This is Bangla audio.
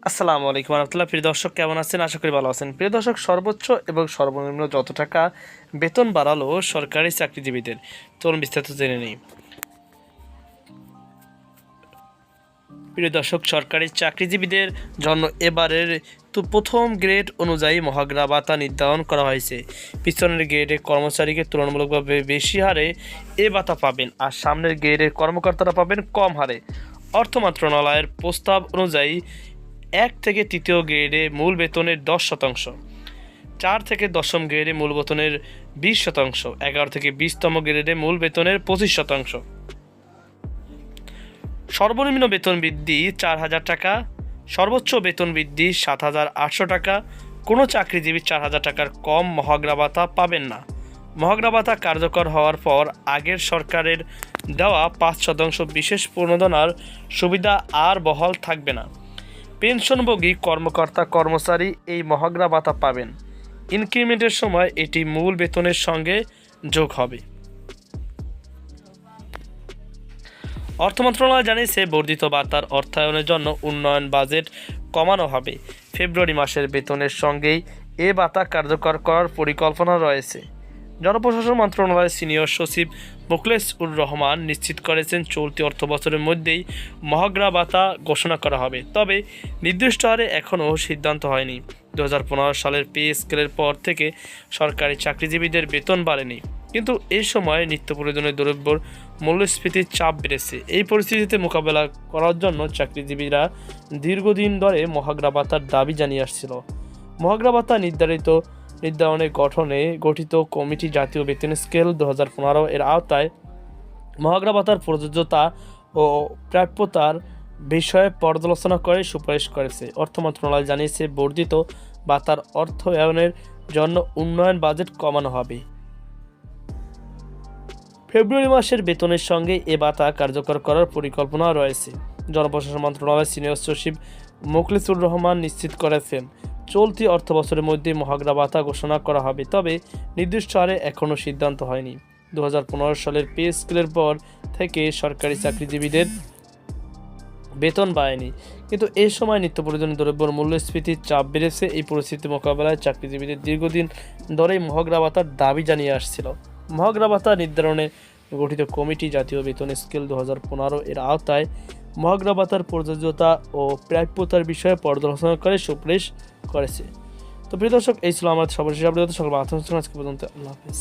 আসসালামু আলাইকুম রহমতুল্লাহ। প্রিয় দর্শক, কেমন আছেন? আশা করি ভালো আছেন। প্রিয় দর্শক, সর্বোচ্চ এবং সর্বনিম্ন যত টাকা বেতন বাড়ালো সরকারি চাকরিজীবীদের, চলুন বিস্তারিত জেনে নিই। প্রিয় দর্শক, সরকারি চাকরিজীবীদের জন্য এবারের প্রথম গ্রেড অনুযায়ী মহার্ঘ ভাতা নির্ধারণ করা হয়েছে। পিছনের গ্রেডের কর্মচারীকে তুলনামূলকভাবে বেশি হারে এ ভাতা পাবেন, আর সামনের গ্রেডের কর্মকর্তারা পাবেন কম হারে। অর্থ মন্ত্রণালয়ের প্রস্তাব অনুযায়ী 1 থেকে 3য় গ্রেডে মূল বেতনের 10%, 4 থেকে 10ম গ্রেডে মূল বেতনের 20%, 11 থেকে 20তম গ্রেডে মূল বেতনের 25%। সর্বনিম্ন বেতন বৃদ্ধি 4,000 টাকা, সর্বোচ্চ বেতন বৃদ্ধি 7,800 টাকা। কোনো চাকরিজীবী 4,000 টাকার কম মহার্ঘ ভাতা পাবেন না। মহার্ঘ ভাতা কার্যকর হওয়ার পর আগের সরকারের দেওয়া 5% বিশেষ প্রণোদনার সুবিধা আর বহাল থাকবে না। পেনশনভোগী কর্মকর্তা কর্মচারী এই মহার্ঘ ভাতা পাবেন। ইনক্রিমেন্টের সময় এটি মূল বেতনের সঙ্গে যোগ হবে। অর্থ মন্ত্রণালয় জানিয়েছে, বর্ধিত ভাতার অর্থায়নের জন্য উন্নয়ন বাজেট কমানো হবে। ফেব্রুয়ারি মাসের বেতনের সঙ্গেই এ ভাতা কার্যকর করার পরিকল্পনা রয়েছে। জনপ্রশাসন মন্ত্রণালয়ের সিনিয়র সচিব মোখলেছুর রহমান নিশ্চিত করেছেন, চলতি অর্থবছরের মধ্যেই মহার্ঘ ভাতা ঘোষণা করা হবে, তবে নির্দিষ্ট হারে এখনও সিদ্ধান্ত হয়নি। 2015 সালের পে স্কেলের পর থেকে সরকারি চাকরিজীবীদের বেতন বাড়েনি, কিন্তু এই সময় নিত্য প্রয়োজনীয় দ্রব্যের মূল্যস্ফীতির চাপ বেড়েছে। এই পরিস্থিতিতে মোকাবেলা করার জন্য চাকরিজীবীরা দীর্ঘদিন ধরে মহার্ঘ ভাতার দাবি জানিয়ে আসছিল। মহার্ঘ ভাতা নির্ধারণে গঠিত কমিটি জাতীয় বেতন স্কেল 2015 এর আওতায় মহার্ঘ ভাতার প্রযোজ্যতা ও প্রাপ্যতার বিষয়ে পর্যালোচনা করে সুপারিশ করেছে। অর্থ মন্ত্রণালয় জানিয়েছে, বর্ধিত ভাতার অর্থায়নের জন্য উন্নয়ন বাজেট কমানো হবে। ফেব্রুয়ারি মাসের বেতনের সঙ্গে এ ভাতা কার্যকর করার পরিকল্পনা রয়েছে। জনপ্রশাসন মন্ত্রণালয়ের সিনিয়র সচিব মোখলেছুর রহমান নিশ্চিত করেছেন, চলতি অর্থবছরের মধ্যে মহার্ঘ ভাতা ঘোষণা করা হবে, তবে নির্দিষ্ট হারে এখনও সিদ্ধান্ত হয়নি। 2015 সালের পে স্কেলের পর থেকে সরকারি চাকরিজীবীদের বেতন বাড়েনি, কিন্তু এই সময় নিত্য প্রয়োজনীয় দ্রব্যের মূল্যস্ফীতির চাপ বেড়েছে। এই পরিস্থিতি মোকাবেলায় চাকরিজীবীদের দীর্ঘদিন ধরেই মহার্ঘ ভাতার দাবি জানিয়ে আসছিল। মহার্ঘ ভাতা নির্ধারণে গঠিত কমিটি জাতীয় বেতন স্কেল 2015 এর আওতায় মহার্ঘ ভাতার প্রযোজ্যতা ও প্রাপ্যতার বিষয়ে পর্যালোচনা করে সুপারিশ করেছে। তো প্রিয় দর্শক, এই ছিল আমার সর্বশেষ আপডেট। সকল আজকে পর্যন্ত আল্লাহ হাফেজ।